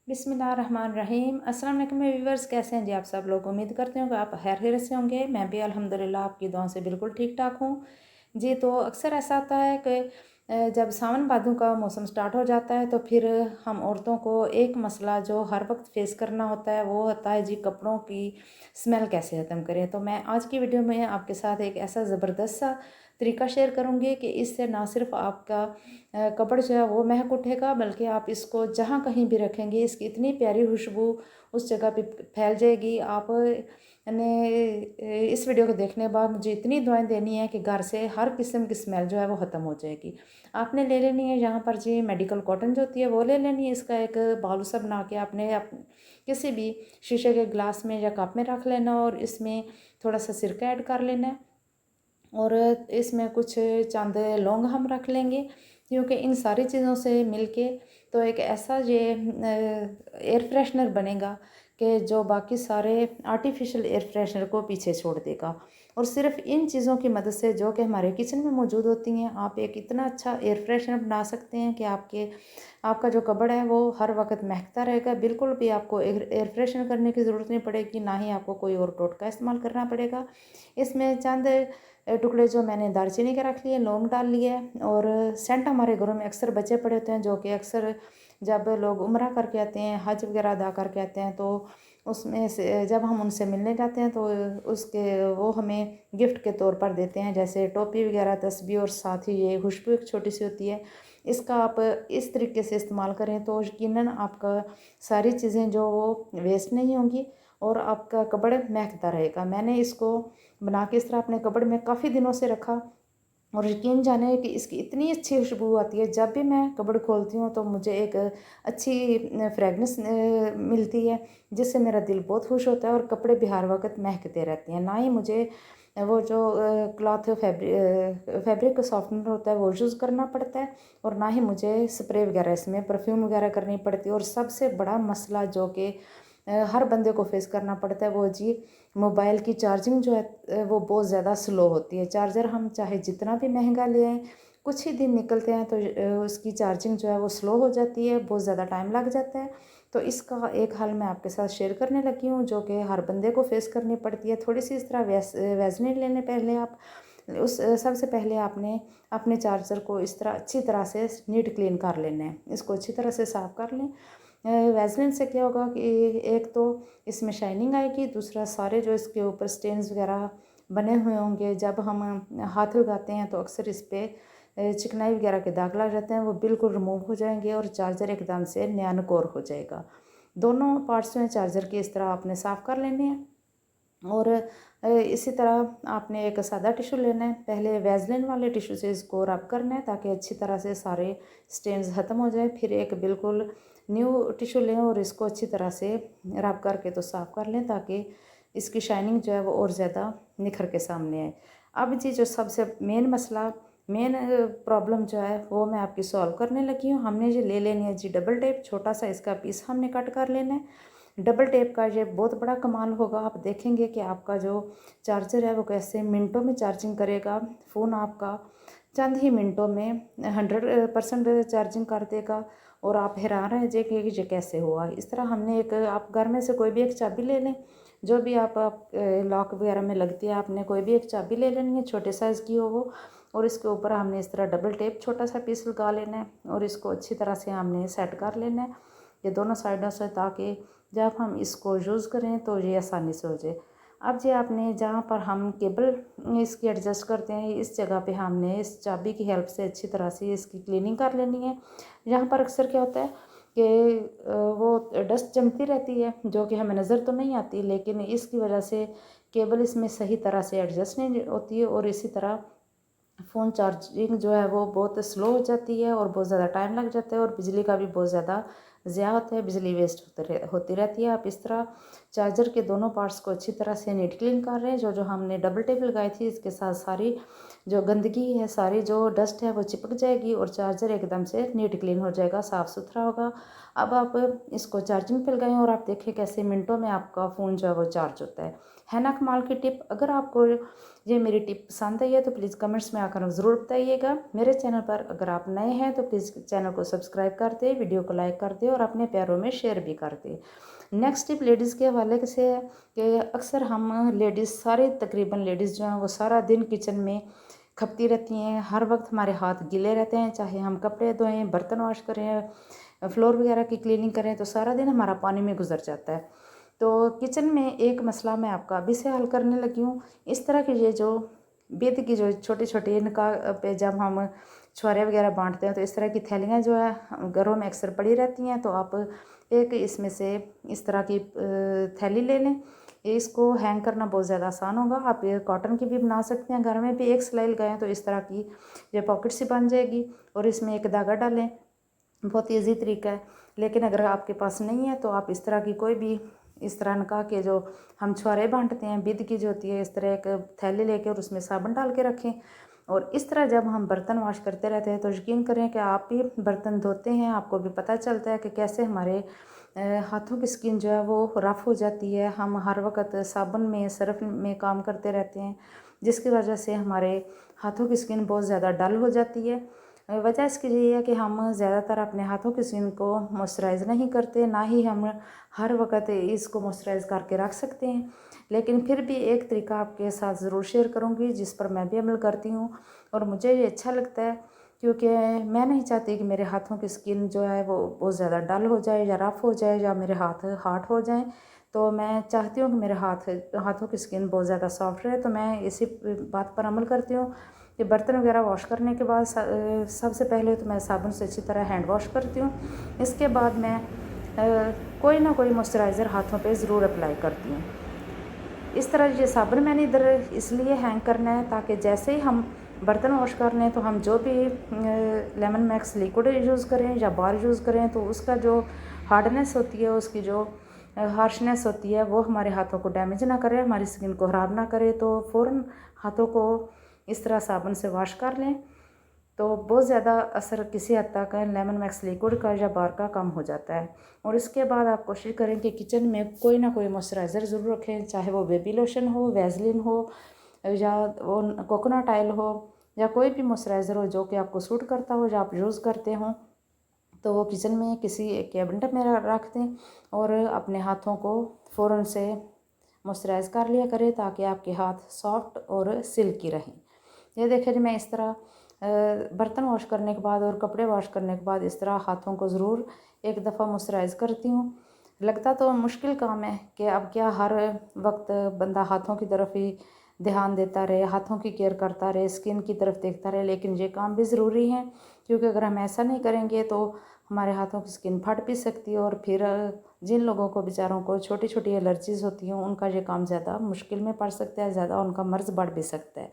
बिस्मिल्लाहिर्रहमानिर्रहीम। अस्सलाम वालेकुम व्यूअर्स, कैसे हैं जी आप सब लोग। उम्मीद करते हैं कि आप खैरियत से होंगे। मैं भी अल्हम्दुलिल्लाह आपकी दुआओं से बिल्कुल ठीक ठाक हूँ जी। तो अक्सर ऐसा होता है कि जब सावन भादों का मौसम स्टार्ट हो जाता है तो फिर हम औरतों को एक मसला जो हर वक्त फेस करना होता है वो होता है जी, कपड़ों की स्मेल कैसे ख़त्म करें। तो मैं आज की वीडियो में आपके साथ एक ऐसा ज़बरदस्त सा तरीका शेयर करूँगी कि इससे ना सिर्फ आपका कपड़ जो है वो महक उठेगा, बल्कि आप इसको जहाँ कहीं भी रखेंगे इसकी इतनी प्यारी खुशबू उस जगह पे फैल जाएगी। आप ने इस वीडियो को देखने के बाद मुझे इतनी दुआएं देनी है कि घर से हर किस्म की स्मेल जो है वो ख़त्म हो जाएगी। आपने ले लेनी है यहाँ पर जी मेडिकल कॉटन जो होती है वो ले लेनी है। इसका एक बाउल सा बना के आपने किसी भी शीशे के गिलास में या कप में रख लेना और इसमें थोड़ा सा सिरका ऐड कर लेना है और इसमें कुछ चंद लौंग हम रख लेंगे, क्योंकि इन सारी चीज़ों से मिलके तो एक ऐसा ये एयर फ्रेशनर बनेगा कि जो बाकी सारे आर्टिफिशियल एयर फ्रेशनर को पीछे छोड़ देगा। और सिर्फ इन चीज़ों की मदद से जो कि हमारे किचन में मौजूद होती हैं, आप एक इतना अच्छा एयर फ्रेशनर बना सकते हैं कि आपका जो कबड़ है वो हर वक्त महकता रहेगा। बिल्कुल भी आपको एयर फ्रेशनर करने की ज़रूरत नहीं पड़ेगी, ना ही आपको कोई और टोटका इस्तेमाल करना पड़ेगा। इसमें चंद टुकड़े जो मैंने दालचीनी के रख लिए, लौंग डाल लिए और सेंट हमारे घरों में अक्सर बचे पड़े होते हैं, जो कि अक्सर जब लोग उम्रा करके आते हैं, हज वगैरह अदा करके आते हैं, तो उसमें से जब हम उनसे मिलने जाते हैं तो उसके वो हमें गिफ्ट के तौर पर देते हैं, जैसे टोपी वगैरह, तस्बीह और साथ ही ये खुशबू एक छोटी सी होती है। इसका आप इस तरीके से इस्तेमाल करें तो यकीनन आपका सारी चीज़ें जो वो वेस्ट नहीं होंगी और आपका कपड़ महकता रहेगा। मैंने इसको बना के इस तरह अपने कपड़ में काफ़ी दिनों से रखा और यकीन जाने कि इसकी इतनी अच्छी खुशबू आती है। जब भी मैं कपड़ खोलती हूँ तो मुझे एक अच्छी फ्रेगनेंस मिलती है, जिससे मेरा दिल बहुत खुश होता है और कपड़े भी हर वक्त महकते रहते हैं। ना ही मुझे वो जो क्लॉथ फैब्रिक सॉफ्टनर होता है वो यूज़ करना पड़ता है और ना ही मुझे स्प्रे वगैरह इसमें परफ्यूम वगैरह करनी पड़ती है। और सबसे बड़ा मसला जो कि हर बंदे को फेस करना पड़ता है वो जी, मोबाइल की चार्जिंग जो है वो बहुत ज़्यादा स्लो होती है। चार्जर हम चाहे जितना भी महंगा ले आएँ, कुछ ही दिन निकलते हैं तो उसकी चार्जिंग जो है वो स्लो हो जाती है, बहुत ज़्यादा टाइम लग जाता है। तो इसका एक हल मैं आपके साथ शेयर करने लगी हूँ, जो कि हर बंदे को फेस करनी पड़ती है। थोड़ी सी इस तरह वैसलीन लेने पहले आप उस सबसे पहले आपने अपने चार्जर को इस तरह अच्छी तरह से नीट क्लीन कर लेना है। इसको अच्छी तरह से साफ़ कर लें। वैसलीन से क्या होगा कि एक तो इसमें शाइनिंग आएगी, दूसरा सारे जो इसके ऊपर स्टेन्स वगैरह बने हुए होंगे, जब हम हाथ लगाते हैं तो अक्सर इस पर चिकनाई वगैरह के दाग लग जाते हैं, वो बिल्कुल रिमूव हो जाएंगे और चार्जर एकदम से नया नकोर हो जाएगा। दोनों पार्ट्स में चार्जर की इस तरह आपने साफ़ कर लेने हैं। और इसी तरह आपने एक सादा टिशू लेना है। पहले वैसलीन वाले टिशू से इसको रब करना है ताकि अच्छी तरह से सारे स्टेन्स ख़त्म हो जाए। फिर एक बिल्कुल न्यू टिशू लें और इसको अच्छी तरह से रब करके तो साफ़ कर लें, ताकि इसकी शाइनिंग जो है वो और ज़्यादा निखर के सामने आए। अब जी जो सबसे मेन प्रॉब्लम जो है वो मैं आपकी सॉल्व करने लगी हूँ। हमने ये ले लेनी है जी डबल टेप, छोटा सा इसका पीस हमने कट कर लेना है। डबल टेप का ये बहुत बड़ा कमाल होगा। आप देखेंगे कि आपका जो चार्जर है वो कैसे मिनटों में चार्जिंग करेगा। फ़ोन आपका चंद ही मिनटों में 100% चार्जिंग कर देगा और आप हैरान रह जाएंगे कि ये कैसे हुआ। इस तरह हमने एक आप घर में से कोई भी एक चाबी ले लें, जो भी आप लॉक वगैरह में लगती है, आपने कोई भी एक चाबी ले लेनी है, छोटे साइज़ की हो वो, और इसके ऊपर हमने इस तरह डबल टेप छोटा सा पीस लगा लेना है और इसको अच्छी तरह से हमने सेट कर लेना है ये दोनों साइडों से, ताकि जब हम इसको यूज़ करें तो ये आसानी से हो जाए। अब जी आपने जहाँ पर हम केबल इसकी एडजस्ट करते हैं, इस जगह पे हमने इस चाबी की हेल्प से अच्छी तरह से इसकी क्लीनिंग कर लेनी है। यहाँ पर अक्सर क्या होता है कि वो डस्ट जमती रहती है, जो कि हमें नज़र तो नहीं आती, लेकिन इसकी वजह से केबल इसमें सही तरह से एडजस्ट नहीं होती है और इसी तरह फ़ोन चार्जिंग जो है वो बहुत स्लो हो जाती है और बहुत ज़्यादा टाइम लग जाता है और बिजली का भी बहुत ज़्यादा ज़्यादा होता है, बिजली वेस्ट होती रहती है। आप इस तरह चार्जर के दोनों पार्ट्स को अच्छी तरह से नीट क्लीन कर रहे हैं। जो जो हमने डबल टेप लगाई थी इसके साथ सारी जो गंदगी है, सारी जो डस्ट है वो चिपक जाएगी और चार्जर एकदम से नीट क्लीन हो जाएगा, साफ़ सुथरा होगा। अब आप इसको चार्जिंग पे लगाएं और आप देखें कैसे मिनटों में आपका फ़ोन जो है वो चार्ज होता है ना कमाल की टिप। अगर आपको ये मेरी टिप पसंद आई है तो प्लीज़ कमेंट्स में आकर ज़रूर बताइएगा। मेरे चैनल पर अगर आप नए हैं तो प्लीज़ चैनल को सब्सक्राइब कर दें, वीडियो को लाइक कर दें और अपने प्यारों में शेयर भी कर दें। नेक्स्ट टिप लेडीज़ के हवाले से है कि अक्सर हम लेडीज़ सारे तकरीबन लेडीज़ जो हैं वो सारा दिन किचन में खपती रहती हैं। हर वक्त हमारे हाथ गीले रहते हैं, चाहे हम कपड़े धोएं, बर्तन वॉश करें, फ्लोर वगैरह की क्लीनिंग करें, तो सारा दिन हमारा पानी में गुजर जाता है। तो किचन में एक मसला मैं आपका अभी से हल करने लगी हूँ। इस तरह की ये जो बेद की जो छोटी छोटी निकाह पे जब हम छुआरे वगैरह बांटते हैं तो इस तरह की थैलियाँ जो है घरों में अक्सर पड़ी रहती हैं। तो आप एक इसमें से इस तरह की थैली ले लें। इसको हैंग करना बहुत ज़्यादा आसान होगा। आप ये कॉटन की भी बना सकते हैं, घर में भी एक सिलाई लगाएं तो इस तरह की ये पॉकेट सी बन जाएगी और इसमें एक धागा डालें। बहुत ईजी तरीका है। लेकिन अगर आपके पास नहीं है तो आप इस तरह की कोई भी इस तरह निकाह के जो हम छुआरे बांटते हैं बिद की जो होती है, इस तरह एक थैली लेके और उसमें साबुन डाल के रखें। और इस तरह जब हम बर्तन वॉश करते रहते हैं तो यकीन करें कि आप भी बर्तन धोते हैं, आपको भी पता चलता है कि कैसे हमारे हाथों की स्किन जो है वो रफ़ हो जाती है। हम हर वक्त साबुन में सर्फ में काम करते रहते हैं, जिसकी वजह से हमारे हाथों की स्किन बहुत ज़्यादा डल हो जाती है। वजह इसकी ये है कि हम ज़्यादातर अपने हाथों की स्किन को मॉइस्चराइज़ नहीं करते, ना ही हम हर वक्त इसको मॉइस्चराइज़ करके रख सकते हैं। लेकिन फिर भी एक तरीका आपके साथ ज़रूर शेयर करूँगी जिस पर मैं भी अमल करती हूँ और मुझे ये अच्छा लगता है, क्योंकि मैं नहीं चाहती कि मेरे हाथों की स्किन जो है वो बहुत ज़्यादा डल हो जाए या रफ़ हो जाए या मेरे हाथ हार्ड हो जाएं। तो मैं चाहती हूँ कि मेरे हाथों की स्किन बहुत ज़्यादा सॉफ्ट रहे। तो मैं इसी बात पर अमल करती हूँ कि बर्तन वगैरह वॉश करने के बाद सबसे पहले तो मैं साबुन से अच्छी तरह हैंड वॉश करती हूँ। इसके बाद मैं कोई ना कोई मॉइस्चराइज़र हाथों पे ज़रूर अप्लाई करती हूँ। इस तरह ये साबुन मैंने इधर इसलिए हैंग करना है ताकि जैसे ही हम बर्तन वॉश कर लें तो हम जो भी लेमन मैक्स लिक्विड यूज़ करें या बार यूज़ करें तो उसका जो हार्डनेस होती है, उसकी जो हार्शनेस होती है, वो हमारे हाथों को डैमेज ना करे, हमारी स्किन को ख़राब ना करे। तो फ़ौरन हाथों को इस तरह साबुन से वॉश कर लें तो बहुत ज़्यादा असर किसी हद तक लेमन मैक्स लिक्विड का या बार का कम हो जाता है। और इसके बाद आप कोशिश करें कि किचन में कोई ना कोई मॉइस्चराइज़र ज़रूर रखें, चाहे वो बेबी लोशन हो, वैसलीन हो या वो कोकोनट ऑयल हो या कोई भी मॉइस्चराइज़र हो जो कि आपको सूट करता हो या आप यूज़ करते हों। तो वो किचन में किसी कैबिनेट में रख दें और अपने हाथों को फ़ौरन से मॉइस्चराइज़ कर लिया करें ताकि आपके हाथ सॉफ्ट और सिल्की रहें। ये देखिए जी, मैं इस तरह बर्तन वॉश करने के बाद और कपड़े वॉश करने के बाद इस तरह हाथों को ज़रूर एक दफ़ा मॉइस्चराइज़ करती हूँ। लगता तो मुश्किल काम है कि अब क्या हर वक्त बंदा हाथों की तरफ ही ध्यान देता रहे, हाथों की केयर करता रहे, स्किन की तरफ देखता रहे, लेकिन ये काम भी ज़रूरी है। क्योंकि अगर हम ऐसा नहीं करेंगे तो हमारे हाथों की स्किन फट भी सकती है और फिर जिन लोगों को बेचारों को छोटी छोटी एलर्जीज़ होती हैं उनका ये काम ज़्यादा मुश्किल में पड़ सकता है, ज़्यादा उनका मर्ज़ बढ़ भी सकता है।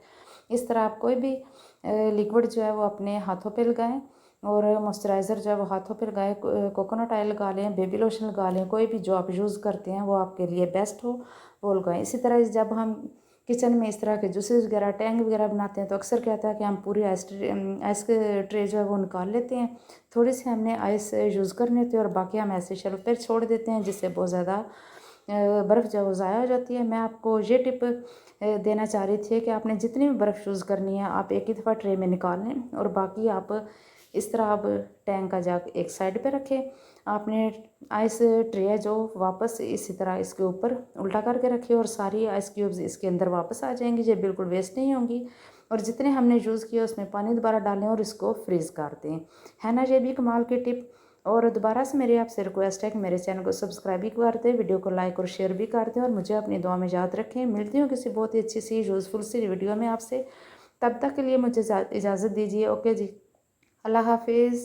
इस तरह आप कोई भी लिक्विड जो है वो अपने हाथों पे लगाएं और मॉइस्चराइज़र जो है वो हाथों पे लगाएं, कोकोनट ऑयल लगा लें, बेबी लोशन लगा लें, कोई भी जो आप यूज़ करते हैं वो आपके लिए बेस्ट हो वो लगाएं। इसी तरह जब हम किचन में इस तरह के जूसेस वगैरह टैंग वगैरह बनाते हैं तो अक्सर क्या होता है कि हम पूरी आइस के ट्रे जो है वो निकाल लेते हैं। थोड़ी सी हमने आइस यूज़ करनी होती है और बाकी हम ऐसे शेल्फ पर छोड़ देते हैं, जिससे बहुत ज़्यादा बर्फ़ जो है वो ज़ाया हो जाती है। मैं आपको ये टिप देना चाह रही थी कि आपने जितनी भी बर्फ़ यूज़ करनी है आप एक ही दफ़ा ट्रे में निकाल लें और बाकी आप इस तरह आप टैंक का जग एक साइड पे रखें। आपने आइस ट्रे है जो वापस इसी तरह इसके ऊपर उल्टा करके रखिए और सारी आइस क्यूब्स इसके अंदर वापस आ जाएंगी, ये बिल्कुल वेस्ट नहीं होंगी। और जितने हमने यूज़ किए उसमें पानी दोबारा डालें और इसको फ्रीज़ कर दें। है ना ये भी कमाल की टिप। और दोबारा से मेरी आपसे रिक्वेस्ट है कि मेरे चैनल को सब्सक्राइब भी कर दें, वीडियो को लाइक और शेयर भी कर दें और मुझे अपनी दुआ में याद रखें। मिलती हूँ किसी बहुत ही अच्छी सी यूज़फुल सी वीडियो में आपसे। तब तक के लिए मुझे इजाज़त दीजिए। ओके जी, अल्लाह हाफिज़।